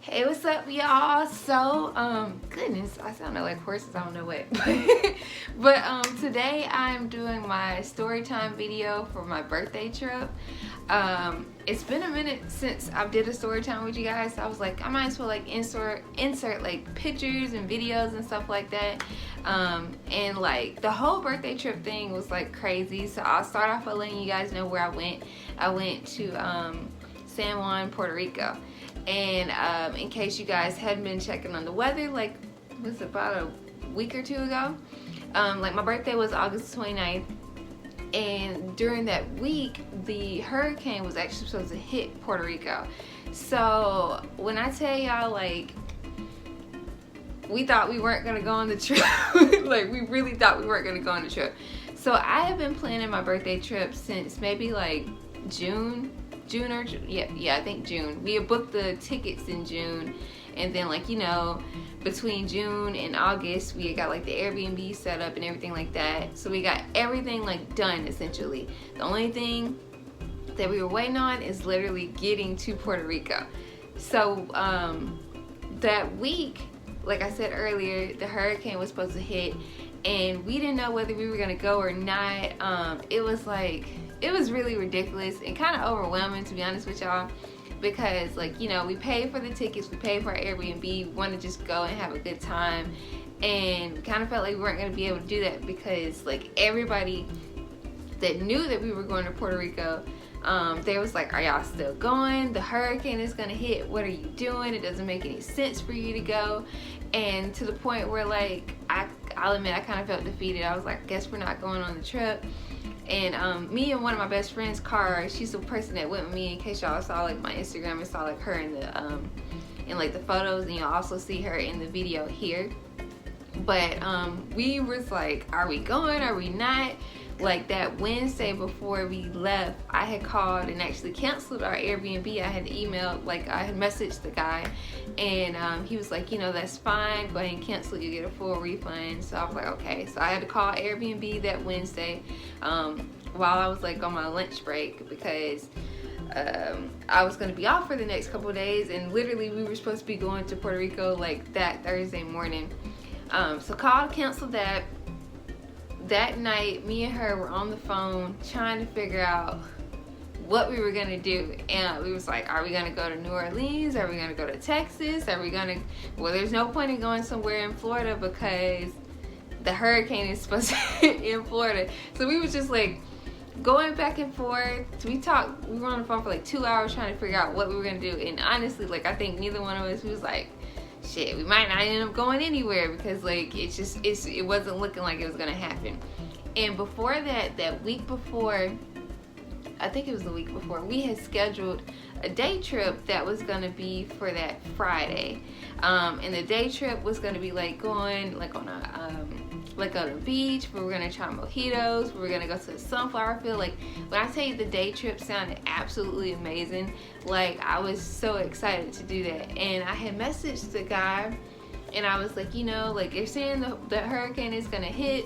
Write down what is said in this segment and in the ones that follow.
Hey, what's up, y'all? So, goodness, I sound like horses, I don't know what. But today I'm doing my story time video for my birthday trip. It's been a minute since I did a story time with you guys, so I was like, I might as well like insert like pictures and videos and stuff like that. And like the whole birthday trip thing was like crazy. So I'll start off by letting you guys know where I went. I went to San Juan, Puerto Rico. And in case you guys hadn't been checking on the weather, like it was about a week or two ago, like my birthday was August 29th, and during that week the hurricane was actually supposed to hit Puerto Rico. So when I tell y'all, like, we thought we weren't gonna go on the trip. Like, we really thought we weren't gonna go on the trip. So I have been planning my birthday trip since maybe like June or I think June. We had booked the tickets in June, and then, like, you know, between June and August we had got like the Airbnb set up and everything like that. So we got everything like done essentially. The only thing that we were waiting on is literally getting to Puerto Rico. So that week, like I said earlier, the hurricane was supposed to hit, and we didn't know whether we were gonna go or not. It was really ridiculous and kind of overwhelming, to be honest with y'all, because, like, you know, we paid for the tickets, we paid for our Airbnb, we wanted to just go and have a good time, and kind of felt like we weren't going to be able to do that because, like, everybody that knew that we were going to Puerto Rico, they was like, are y'all still going? The hurricane is going to hit. What are you doing? It doesn't make any sense for you to go. And to the point where, like, I'll admit I kind of felt defeated. I was like, I guess we're not going on the trip. And me and one of my best friends, Cara, she's the person that went with me. In case y'all saw like my Instagram and saw like her in the in like the photos, and you'll also see her in the video here. But we was like, are we going? Are we not? Like that Wednesday before we left, I had called and actually canceled our Airbnb. I had emailed, like, I had messaged the guy, and he was like, you know, that's fine, go ahead and cancel, you get a full refund. So I was like, okay. So I had to call Airbnb that Wednesday while I was like on my lunch break, because I was going to be off for the next couple of days, and literally we were supposed to be going to Puerto Rico like that Thursday morning. So called, canceled that. That night, me and her were on the phone trying to figure out what we were gonna do, and we was like, are we gonna go to New Orleans? Are we gonna go to Texas? Are we gonna, well, there's no point in going somewhere in Florida because the hurricane is supposed to hit in Florida. So we was just like going back and forth. We were on the phone for like 2 hours trying to figure out what we were gonna do, and honestly, like, I think neither one of us was like, shit, we might not end up going anywhere, because like it wasn't looking like it was gonna happen. And before that week before, I think it was the week before, we had scheduled a day trip that was gonna be for that Friday, and the day trip was gonna be like going like on a beach. We were gonna try mojitos. We were gonna go to the sunflower field. Like, when I tell you the day trip sounded absolutely amazing, like, I was so excited to do that. And I had messaged the guy, and I was like, you know, like, they're saying the hurricane is gonna hit,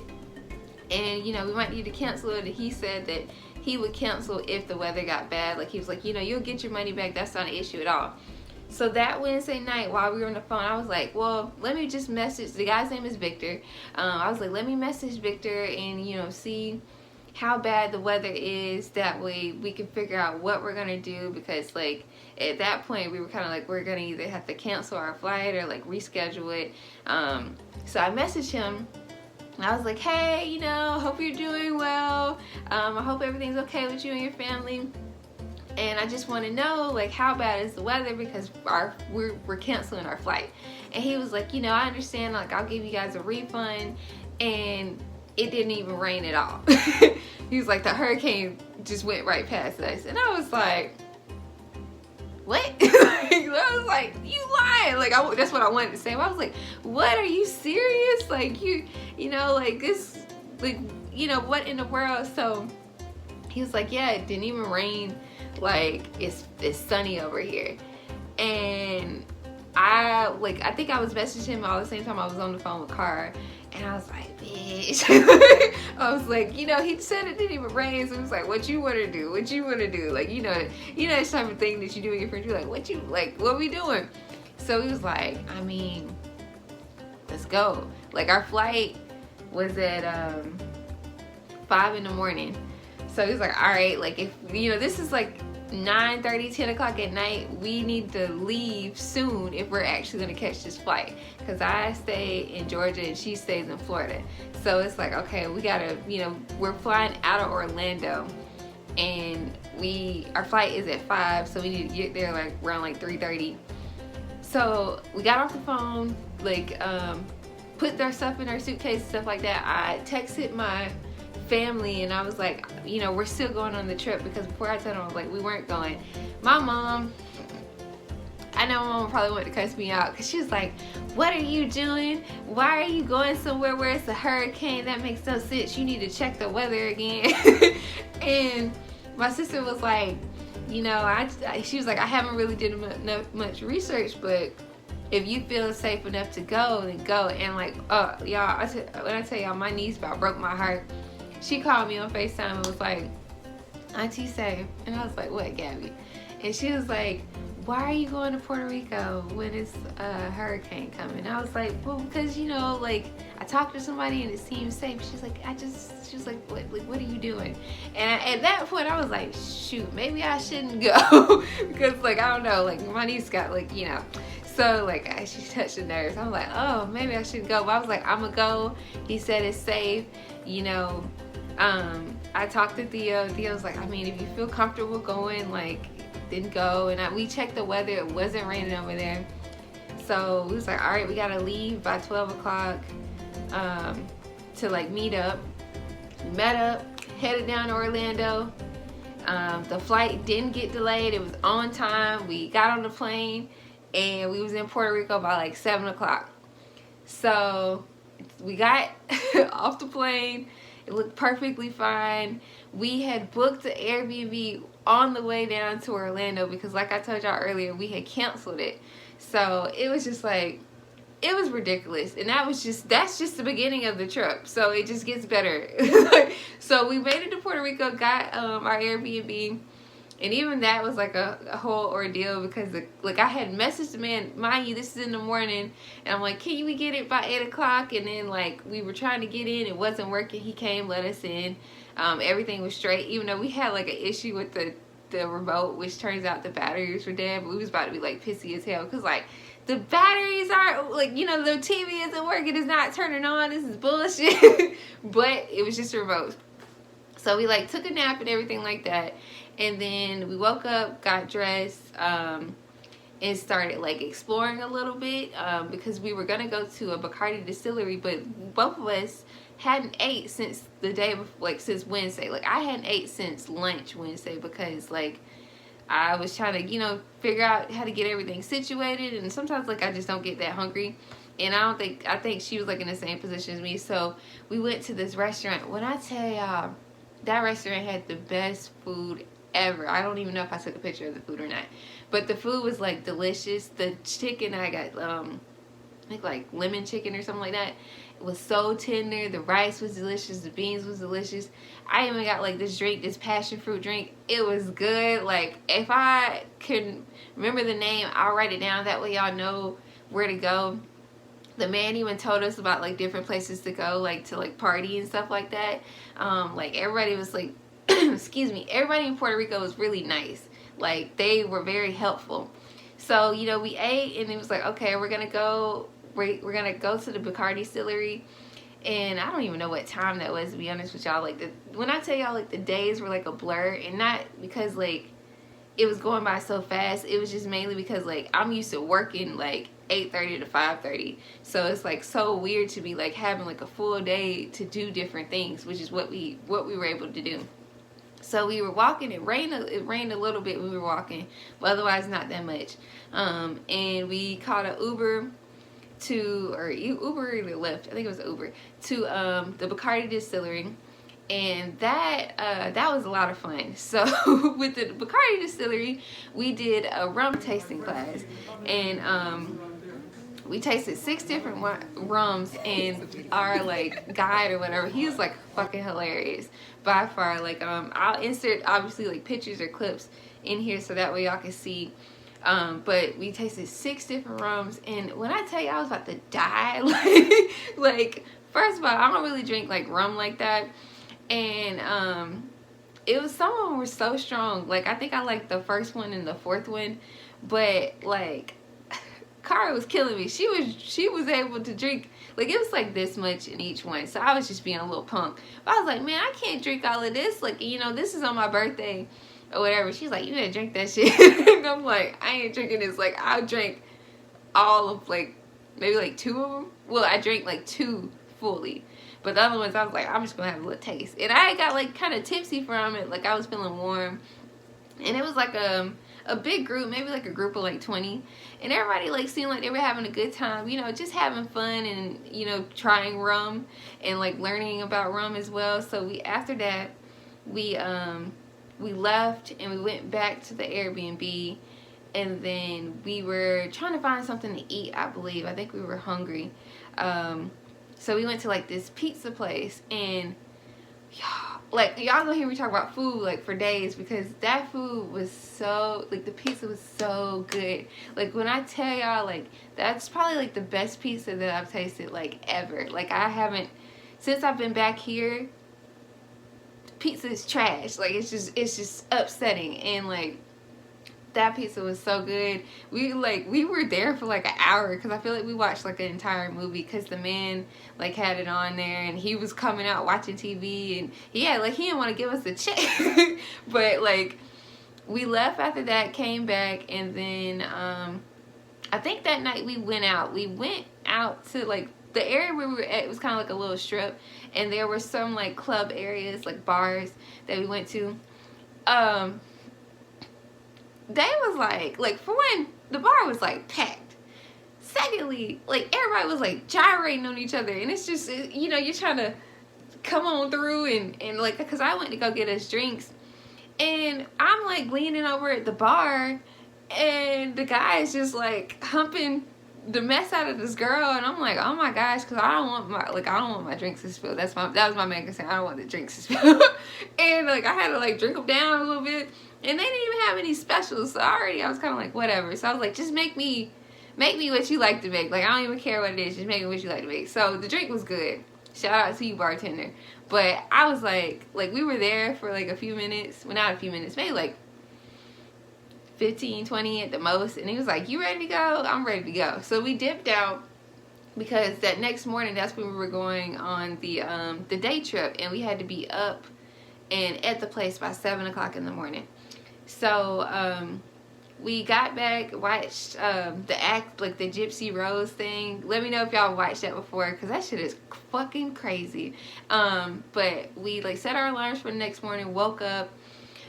and, you know, we might need to cancel it. And he said that he would cancel if the weather got bad. Like, he was like, you know, you'll get your money back. That's not an issue at all. So that Wednesday night, while we were on the phone, I was like, well, let me just message, the guy's name is Victor. I was like, let me message Victor and, you know, see how bad the weather is. That way we can figure out what we're gonna do, because, like, at that point we were kind of like, we're gonna either have to cancel our flight or like reschedule it. So I messaged him. I was like, hey, you know, hope you're doing well. I hope everything's okay with you and your family. And I just want to know, like, how bad is the weather, because we're canceling our flight. And he was like, you know, I understand, like, I'll give you guys a refund. And it didn't even rain at all. He was like, the hurricane just went right past us. And I was like, what? I was like, you lying. Like, that's what I wanted to say. I was like, what, are you serious? Like, you know, like, this, like, you know, what in the world? So he was like, yeah, it didn't even rain. Like, it's sunny over here. And I think I was messaging him all the same time I was on the phone with Cara, and I was like, bitch. I was like, you know, he said it didn't even rain, so it was like, what you want to do? Like, you know, this type of thing that you do with your friends. You're like, what we doing? so we was like, I mean, let's go. Like, our flight was at 5 in the morning. So he was like, all right, like, if, you know, this is like 9:30, 10 o'clock at night, we need to leave soon if we're actually gonna catch this flight. Cause I stay in Georgia and she stays in Florida. So it's like, okay, we gotta, you know, we're flying out of Orlando and our flight is at 5, so we need to get there like around like 3:30. So we got off the phone, like, put their stuff in our suitcase, stuff like that. I texted my family and I was like, you know, we're still going on the trip, because before I told them, I was like, we weren't going. My mom, I know my mom probably wanted to cuss me out, because she was like, what are you doing? Why are you going somewhere where it's a hurricane? That makes no sense. You need to check the weather again. And my sister was like, you know, she was like, I haven't really did much research, but if you feel safe enough to go, then go. And like, y'all, when I tell y'all, my niece about broke my heart. She called me on FaceTime and was like, Auntie safe. And I was like, what, Gabby? And she was like, why are you going to Puerto Rico when it's a hurricane coming? I was like, well, because, you know, like, I talked to somebody and it seems safe. She's like, she was like, what are you doing? And at that point, I was like, shoot, maybe I shouldn't go. Because, like, I don't know, like, my niece got, like, you know. So, like, she touched the nerves. I'm like, oh, maybe I shouldn't go. But I was like, I'm going to go. He said it's safe, you know. I talked to Theo. Theo was like, I mean, if you feel comfortable going, like, then go. And we checked the weather. It wasn't raining over there. So we was like, all right, we gotta leave by 12 o'clock to like meet up. We met up, headed down to Orlando. The flight didn't get delayed. It was on time. We got on the plane and we was in Puerto Rico by like 7 o'clock. So we got off the plane. It looked perfectly fine. We had booked the Airbnb on the way down to Orlando because, like I told y'all earlier, we had canceled it. So it was just like, it was ridiculous. And that's just the beginning of the trip. So it just gets better. So we made it to Puerto Rico, got our Airbnb. And even that was like a whole ordeal because like I had messaged the man, mind you, this is in the morning, and I'm like, can we get it by 8 o'clock? And then like we were trying to get in, it wasn't working. He came, let us in. Everything was straight, even though we had like an issue with the remote, which turns out the batteries were dead. But we was about to be like pissy as hell because like the batteries are like, you know, the TV isn't working, it's not turning on, this is bullshit. But it was just a remote. So we like took a nap and everything like that. And then we woke up, got dressed, and started like exploring a little bit because we were gonna go to a Bacardi distillery, but both of us hadn't ate since the day before, like since Wednesday. Like I hadn't ate since lunch Wednesday because like I was trying to, you know, figure out how to get everything situated, and sometimes like I just don't get that hungry. And I think she was like in the same position as me. So we went to this restaurant. When I tell y'all, that restaurant had the best food ever. I don't even know if I took a picture of the food or not, but the food was like delicious. The chicken I got, I think like lemon chicken or something like that. It was so tender. The rice was delicious. The beans was delicious. I even got like this drink, this passion fruit drink. It was good. Like if I can remember the name, I'll write it down. That way y'all know where to go. The man even told us about like different places to go, like to like party and stuff like that. Like everybody was like, excuse me, everybody in Puerto Rico was really nice. Like they were very helpful. So, you know, we ate and it was like, okay, we're gonna go to the Bacardi distillery. And I don't even know what time that was, to be honest with y'all. Like when I tell y'all like the days were like a blur, and not because like it was going by so fast, it was just mainly because like I'm used to working like 8:30 to 5:30, so it's like so weird to be like having like a full day to do different things, which is what we were able to do. So we were walking. It rained a little bit when we were walking, but otherwise not that much. And we caught an Uber to, or Uber or Lyft, I think it was Uber, to the Bacardi distillery. And that was a lot of fun. So with the Bacardi distillery, we did a rum tasting class, and we tasted 6 different rums, and our like guide or whatever, he was like fucking hilarious by far. Like I'll insert obviously like pictures or clips in here so that way y'all can see. But we tasted 6 different rums, and when I tell you I was about to die, like first of all, I don't really drink like rum like that, and it was, some of them were so strong. Like I think I liked the first one and the fourth one, but like Kara was killing me. She was able to drink, like it was like this much in each one. So I was just being a little punk. But I was like, man, I can't drink all of this. Like, you know, this is on my birthday or whatever. She's like, you gotta drink that shit. And I'm like, I ain't drinking this. Like I drank all of like maybe like 2 of them. Well, I drank like 2 fully. But the other ones, I was like, I'm just gonna have a little taste. And I got like kind of tipsy from it. Like I was feeling warm. And it was like a big group, maybe like a group of like 20. And everybody like seemed like they were having a good time, you know, just having fun and, you know, trying rum and like learning about rum as well. So we, after that, we left and we went back to the Airbnb, and then we were trying to find something to eat, I believe. I think we were hungry. So we went to like this pizza place, and like y'all gonna hear me talk about food like for days, because that food was so, like the pizza was so good. Like when I tell y'all, like that's probably like the best pizza that I've tasted like ever. Like I haven't, since I've been back here, pizza is trash. Like it's just upsetting. And like that pizza was so good. We were there for like an hour, because I feel like we watched like an entire movie, because the man like had it on there and he was coming out watching TV, and yeah, like he didn't want to give us a check. But like we left after that, came back, and then I think that night we went out to like the area where we were at. It was kind of like a little strip, and there were some like club areas, like bars that we went to. They was like for one, the bar was like packed. Secondly, like everybody was like gyrating on each other, and it's just, you know, you're trying to come on through, and like, because I went to go get us drinks, and I'm like leaning over at the bar, and the guy is just like humping the mess out of this girl, and I'm like, oh my gosh, because I don't want my drinks to spill. That was my main concern. I don't want the drinks to spill. And like I had to like drink them down a little bit. And they didn't even have any specials, so I was kind of like, whatever. So I was like, just make me what you like to make. Like, I don't even care what it is, just make me what you like to make. So the drink was good. Shout out to you, bartender. But I was like we were there for like a few minutes. Well, not a few minutes, maybe like 15, 20 at the most. And he was like, you ready to go? I'm ready to go. So we dipped out, because that next morning, that's when we were going on the day trip. And we had to be up and at the place by 7 o'clock in the morning. So we got back, watched the act, like the Gypsy Rose thing. Let me know if y'all watched that before, because that shit is fucking crazy. But we like set our alarms for the next morning, woke up,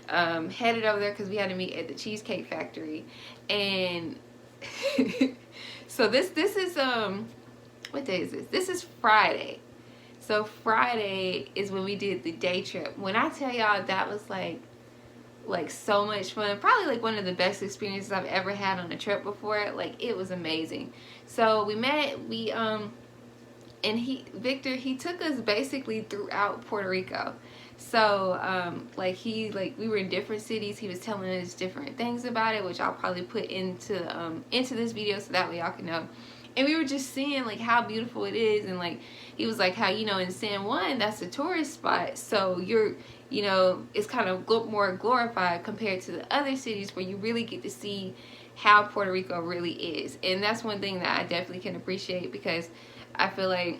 headed over there because we had to meet at the Cheesecake Factory. And so this is what day is this? This is Friday. So Friday is when we did the day trip. When I tell y'all, that was like so much fun. Probably like one of the best experiences I've ever had on a trip before. Like it was amazing. So we met, and Victor, he took us basically throughout Puerto Rico. So we were in different cities. He was telling us different things about it, which I'll probably put into this video so that way y'all can know. And we were just seeing like how beautiful it is, and like he was like how, you know, in San Juan, that's a tourist spot, so you're, you know, it's kind of more glorified compared to the other cities where you really get to see how Puerto Rico really is. And that's one thing that I definitely can appreciate, because I feel like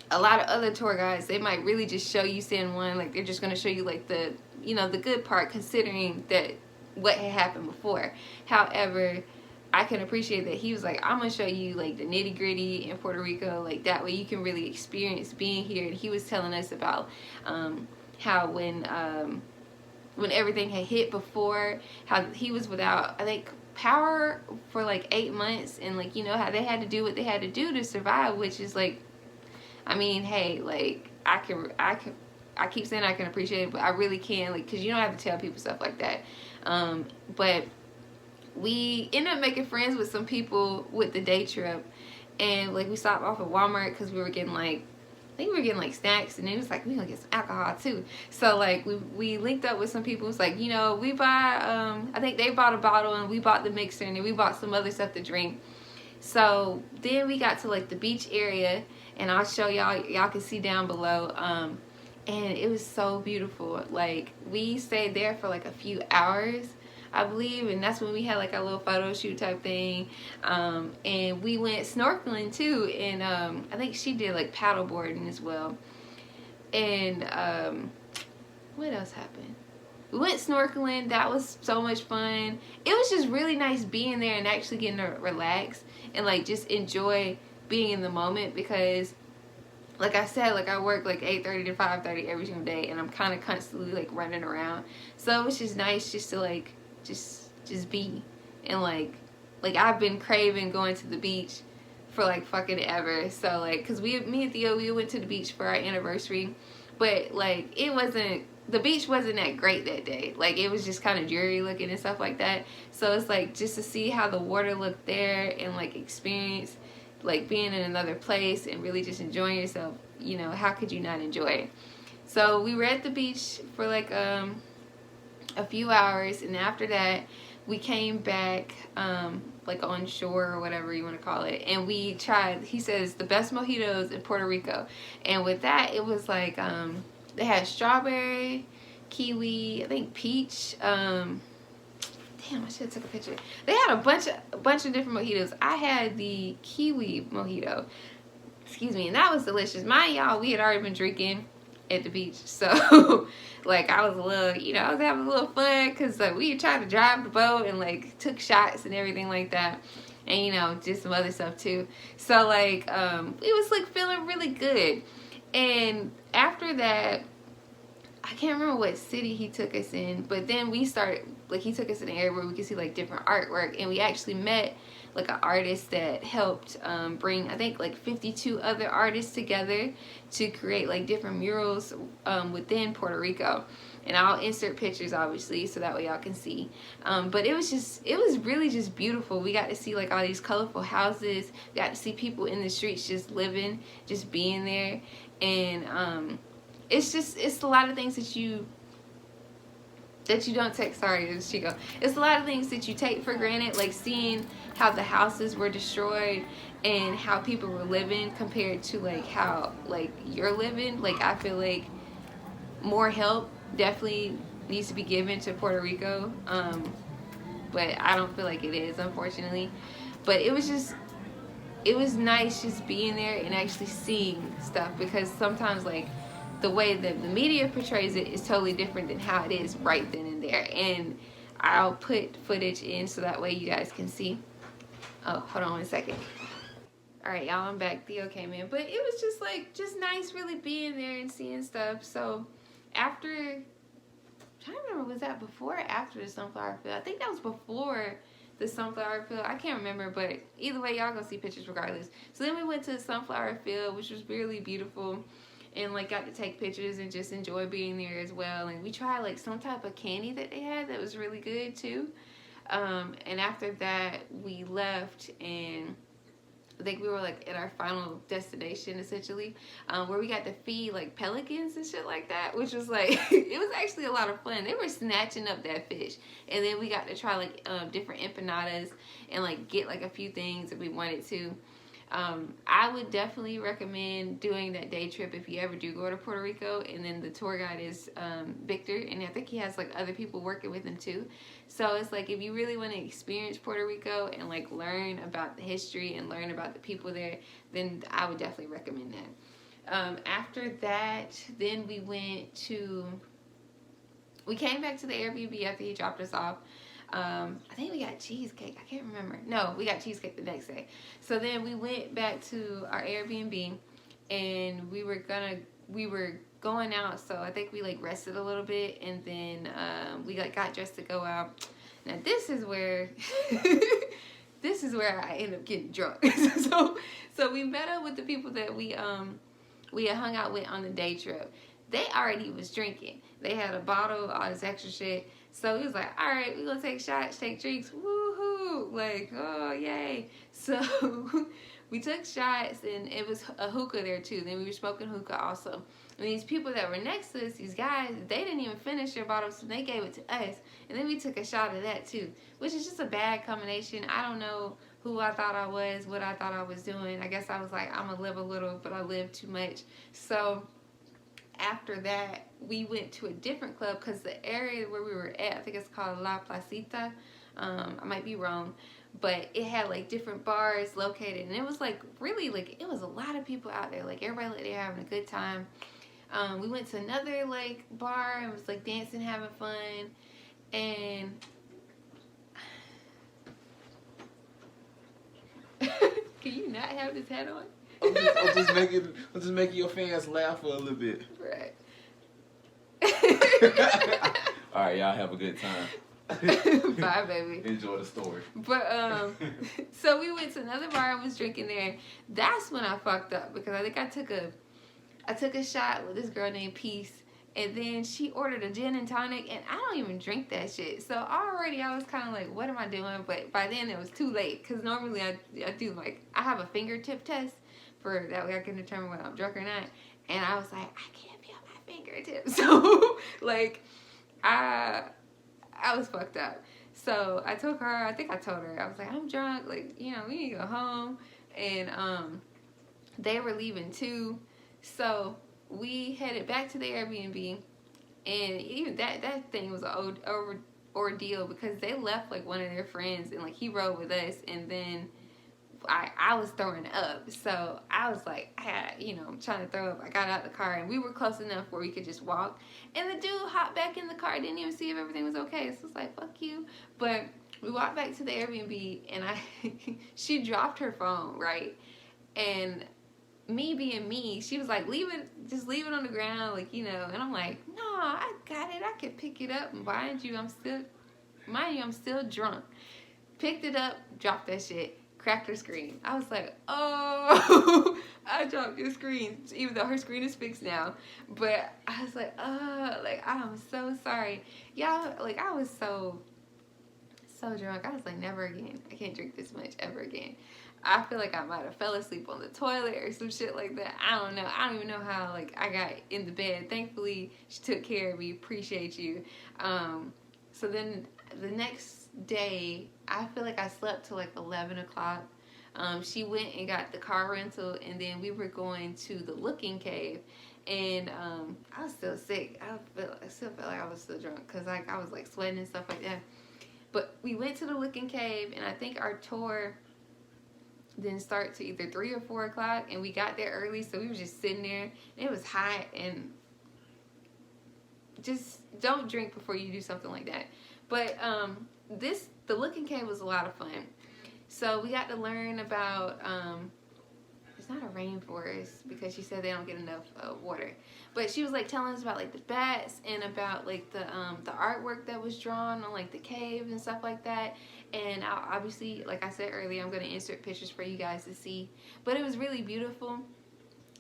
a lot of other tour guides, they might really just show you San Juan, like they're just going to show you like the, you know, the good part, considering that what had happened before. However, I can appreciate that he was like, I'm gonna show you like the nitty gritty in Puerto Rico, like that way you can really experience being here. And he was telling us about how when everything had hit before, how he was without, I think, power for like 8 months, and like, you know, how they had to do what they had to do to survive, which is like, I mean, hey, like I keep saying I can appreciate it, but I really can, like, because you don't have to tell people stuff like that. But we ended up making friends with some people with the day trip, and like we stopped off at Walmart because we were getting like I think we were getting like snacks, and then it was like we gonna get some alcohol too. So like we linked up with some people. It's like, you know, we buy I think they bought a bottle and we bought the mixer, and then we bought some other stuff to drink. So then we got to like the beach area, and I'll show y'all can see down below. And it was so beautiful. Like we stayed there for like a few hours, I believe, and that's when we had like a little photo shoot type thing. And we went snorkeling too, and I think she did like paddle boarding as well. And what else happened? We went snorkeling. That was so much fun. It was just really nice being there and actually getting to relax and like just enjoy being in the moment, because like I said, like I work like 8:30 to 5:30 every single day, and I'm kind of constantly like running around. So it was just nice just to like just be. And like I've been craving going to the beach for like fucking ever. So like, cause me and Theo, we went to the beach for our anniversary, but like the beach wasn't that great that day. Like it was just kind of dreary looking and stuff like that. So it's like just to see how the water looked there and like experience like being in another place and really just enjoying yourself, you know, how could you not enjoy it? So we were at the beach for like a few hours, and after that we came back like on shore or whatever you want to call it, and we tried, he says, the best mojitos in Puerto Rico. And with that, it was like they had strawberry, kiwi, I think peach, damn, I should have took a picture. They had a bunch of different mojitos. I had the kiwi mojito, excuse me, and that was delicious. Mind y'all, we had already been drinking at the beach, so like I was a little, you know, I was having a little fun, because like we tried to drive the boat and like took shots and everything like that, and you know, did some other stuff too. So like it was like feeling really good. And after that, I can't remember what city he took us in, but then we started, like he took us in an area where we could see like different artwork, and we actually met like an artist that helped bring, I think, like 52 other artists together to create like different murals within Puerto Rico. And I'll insert pictures obviously so that way y'all can see. But it was really just beautiful. We got to see like all these colorful houses. We got to see people in the streets just living, just being there. And it's a lot of things that you don't take, sorry, it's Chico. It's a lot of things that you take for granted, like seeing how the houses were destroyed and how people were living compared to like how like you're living. Like I feel like more help definitely needs to be given to Puerto Rico, but I don't feel like it is, unfortunately. But it was nice just being there and actually seeing stuff, because sometimes like the way that the media portrays it is totally different than how it is right then and there. And I'll put footage in so that way you guys can see. Oh, hold on 1 second. All right, y'all, I'm back. Theo came in. But it was just nice really being there and seeing stuff. So after, I'm trying to remember, was that before or after the sunflower field? I think that was before the sunflower field. I can't remember, but either way, y'all gonna see pictures regardless. So then we went to the sunflower field, which was really beautiful. And like got to take pictures and just enjoy being there as well. And we tried like some type of candy that they had that was really good too. And after that we left, and I think we were like at our final destination essentially, where we got to feed like pelicans and shit like that, which was like it was actually a lot of fun. They were snatching up that fish, and then we got to try like different empanadas and like get like a few things that we wanted to. I would definitely recommend doing that day trip if you ever do go to Puerto Rico. And then the tour guide is Victor, and I think he has like other people working with him too. So it's like if you really want to experience Puerto Rico and like learn about the history and learn about the people there, then I would definitely recommend that. After that, then we came back to the Airbnb after he dropped us off. I think we got cheesecake. I can't remember. No, we got cheesecake the next day. So then we went back to our Airbnb, and we were going out. So I think we like rested a little bit, and then we like got dressed to go out. Now this is where I end up getting drunk. so we met up with the people that we had hung out with on the day trip. They already was drinking. They had a bottle, all this extra shit. So he was like, all right, we're going to take shots, take drinks. Woohoo. Like, oh, yay. So we took shots, and it was a hookah there too. Then we were smoking hookah also. And these people that were next to us, these guys, they didn't even finish their bottle, so they gave it to us. And then we took a shot of that too, which is just a bad combination. I don't know who I thought I was, what I thought I was doing. I guess I was like, I'm gonna live a little, but I live too much. So after that, we went to a different club, because the area where we were at, I think it's called La Placita. I might be wrong, but it had like different bars located, and it was like really like it was a lot of people out there. Like everybody like, they're having a good time. We went to another like bar and was like dancing, having fun, and can you not have this hat on? I'm just making your fans laugh for a little bit. Right. All right, y'all have a good time. Bye, baby. Enjoy the story. But so we went to another bar and was drinking there. That's when I fucked up, because I think I took a shot with this girl named Peace, and then she ordered a gin and tonic, and I don't even drink that shit. So already I was kind of like, what am I doing? But by then it was too late, because normally I do like, I have a fingertip test for that way I can determine whether I'm drunk or not. And I was like, I can't feel my fingertips. So like I was fucked up. So I told her, I was like, I'm drunk, like, you know, we need to go home. And they were leaving too. So we headed back to the Airbnb, and even that thing was an ordeal, because they left like one of their friends, and like he rode with us, and then I was throwing up. So I was like, I'm trying to throw up. I got out of the car, and we were close enough where we could just walk. And the dude hopped back in the car, didn't even see if everything was okay. So it's like, fuck you. But we walked back to the Airbnb, and she dropped her phone, right? And me being me, she was like, just leave it on the ground, like, you know. And I'm like, no, I got it. I can pick it up. And mind you, I'm still drunk. Picked it up, dropped that shit. Cracked her screen. I was like, oh, I dropped your screen, even though her screen is fixed now. But I was like, I'm so sorry. Y'all, like, I was so drunk. I was like, never again. I can't drink this much ever again. I feel like I might have fell asleep on the toilet or some shit like that. I don't know. I don't even know how, like, I got in the bed. Thankfully, she took care of me. Appreciate you. So then the next day, I feel like I slept till like 11 o'clock. She went and got the car rental, and then we were going to the Looking Cave, and I was still sick. I still felt like I was still drunk, because like I was like sweating and stuff like that. But we went to the Looking Cave, and I think our tour didn't start to either 3 or 4 o'clock, and we got there early, so we were just sitting there, and it was hot. And just don't drink before you do something like that. But the Looking Cave was a lot of fun. So we got to learn about, it's not a rainforest, because she said they don't get enough water. But she was like telling us about like the bats, and about like the artwork that was drawn on like the cave and stuff like that. And I'll obviously, like I said earlier, I'm going to insert pictures for you guys to see. But it was really beautiful.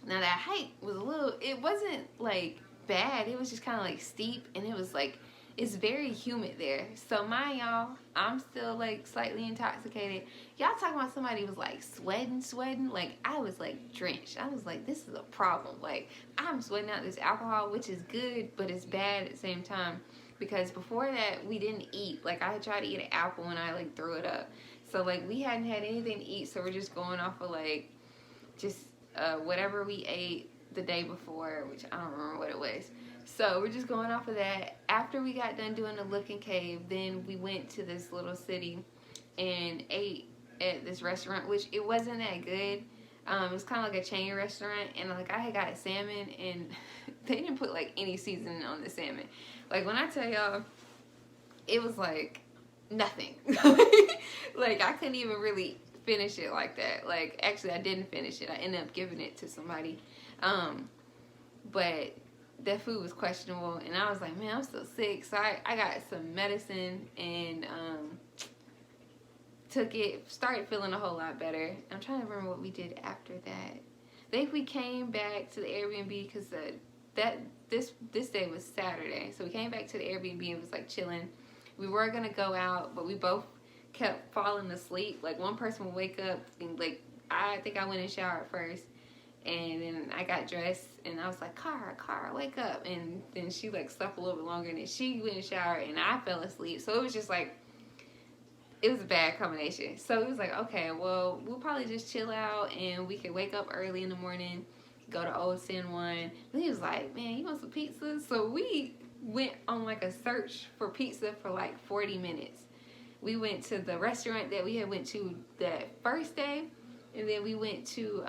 Now that hike was it wasn't like bad. It was just kind of like steep, and it was like, it's very humid there. So mind y'all, I'm still like slightly intoxicated. Y'all talking about somebody was like sweating. Like I was like drenched. I was like, this is a problem. Like I'm sweating out this alcohol, which is good, but it's bad at the same time. Because before that, we didn't eat. Like I tried to eat an apple and I like threw it up. So like we hadn't had anything to eat. So we're just going off of like just whatever we ate the day before, which I don't remember what it was. So we're just going off of that. After we got done doing the Looking Cave, then we went to this little city and ate at this restaurant, which it wasn't that good. It was kind of like a chain restaurant, and like I had got salmon, and they didn't put like any seasoning on the salmon. Like when I tell y'all, it was like nothing. Like I couldn't even really finish it like that. Like actually I didn't finish it. I ended up giving it to somebody. But that food was questionable, and I was like, man, I'm still sick. So I got some medicine and took it, started feeling a whole lot better. I'm trying to remember what we did after that. I think we came back to the Airbnb because this day was Saturday. So we came back to the Airbnb and was like chilling. We were gonna go out, but we both kept falling asleep. Like one person would wake up and like I think I went and showered first. And then I got dressed and I was like, Cara, wake up. And then she like slept a little bit longer and then she went and showered and I fell asleep. So it was just like, it was a bad combination. So it was like, okay, well, we'll probably just chill out and we can wake up early in the morning, go to Old San Juan. And he was like, man, you want some pizza? So we went on like a search for pizza for like 40 minutes. We went to the restaurant that we had went to that first day. And then we went to,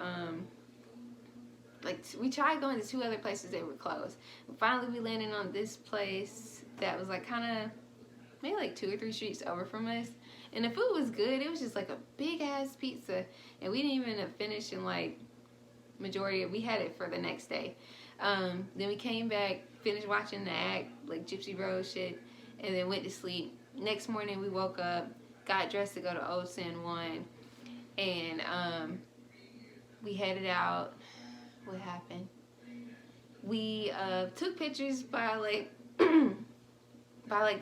we tried going to 2 other places that were closed. Finally, we landed on this place that was like kind of maybe like 2 or 3 streets over from us. And the food was good. It was just like a big ass pizza. And we didn't even finish in like majority. We had it for the next day. Then we came back, finished watching the act, like Gypsy Rose shit, and then went to sleep. Next morning, we woke up, got dressed to go to Old San Juan. And we headed out. What happened? We took pictures by like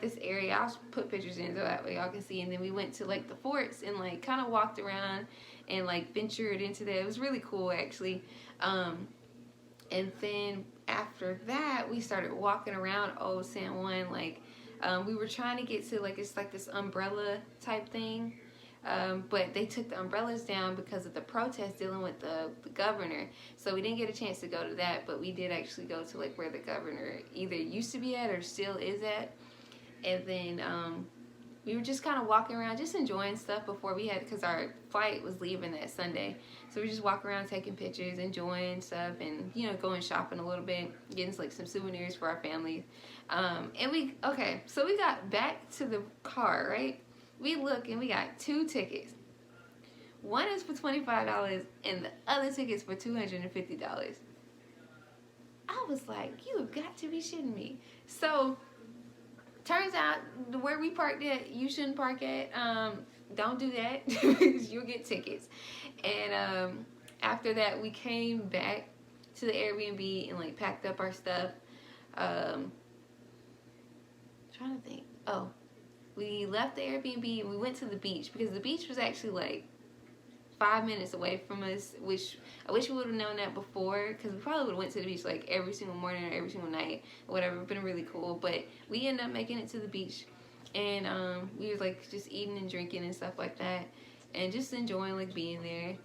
this area. I'll put pictures in so that way y'all can see. And then we went to like the forts and like kind of walked around and like ventured into that. It was really cool actually. And then after that we started walking around Old San Juan. Like we were trying to get to like, it's like this umbrella type thing. But they took the umbrellas down because of the protest dealing with the governor. So we didn't get a chance to go to that, but we did actually go to like where the governor either used to be at or still is at. And then we were just kind of walking around, just enjoying stuff before we had, because our flight was leaving that Sunday. So we just walk around taking pictures, enjoying stuff, and, you know, going shopping a little bit, getting like some souvenirs for our family. So we got back to the car, right? We look and we got 2 tickets. One is for $25 and the other ticket's for $250. I was like, you have got to be shitting me. So turns out where we parked at, you shouldn't park at. Don't do that because you'll get tickets. And after that, we came back to the Airbnb and like packed up our stuff. Trying to think. Oh, we left the Airbnb and we went to the beach because the beach was actually like 5 minutes away from us, which I wish we would have known that before, because we probably would have went to the beach like every single morning or every single night or whatever. It's been really cool. But we ended up making it to the beach, and we was like just eating and drinking and stuff like that and just enjoying like being there.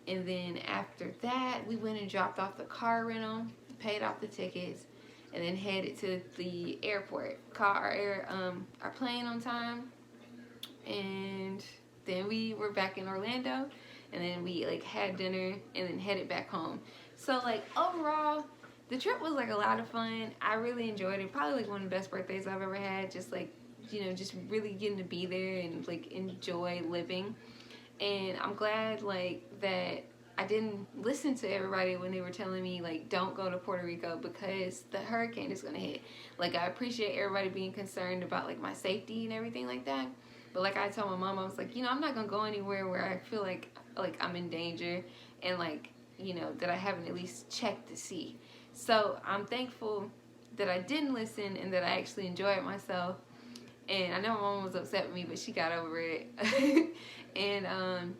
And then after that, we went and dropped off the car rental, paid off the tickets, and then headed to the airport. Caught our plane on time, and then we were back in Orlando, and then we like had dinner and then headed back home. So like overall, the trip was like a lot of fun. I really enjoyed it. Probably like one of the best birthdays I've ever had. Just like, you know, just really getting to be there and like enjoy living. And I'm glad like that I didn't listen to everybody when they were telling me like don't go to Puerto Rico because the hurricane is gonna hit. Like I appreciate everybody being concerned about like my safety and everything like that. But like I told my mom, I was like, you know, I'm not gonna go anywhere where I feel like I'm in danger and like, you know, that I haven't at least checked to see. So I'm thankful that I didn't listen and that I actually enjoyed myself. And I know my mom was upset with me, but she got over it. And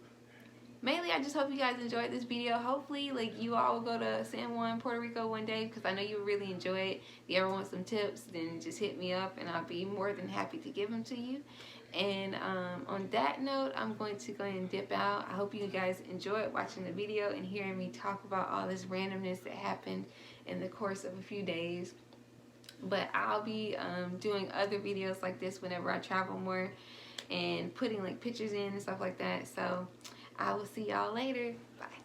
mainly I just hope you guys enjoyed this video. Hopefully like you all will go to San Juan, Puerto Rico one day, because I know you really enjoy it. If you ever want some tips, then just hit me up and I'll be more than happy to give them to you. And on that note, I'm going to go ahead and dip out. I hope you guys enjoyed watching the video and hearing me talk about all this randomness that happened in the course of a few days. But I'll be doing other videos like this whenever I travel more and putting like pictures in and stuff like that. So I will see y'all later. Bye.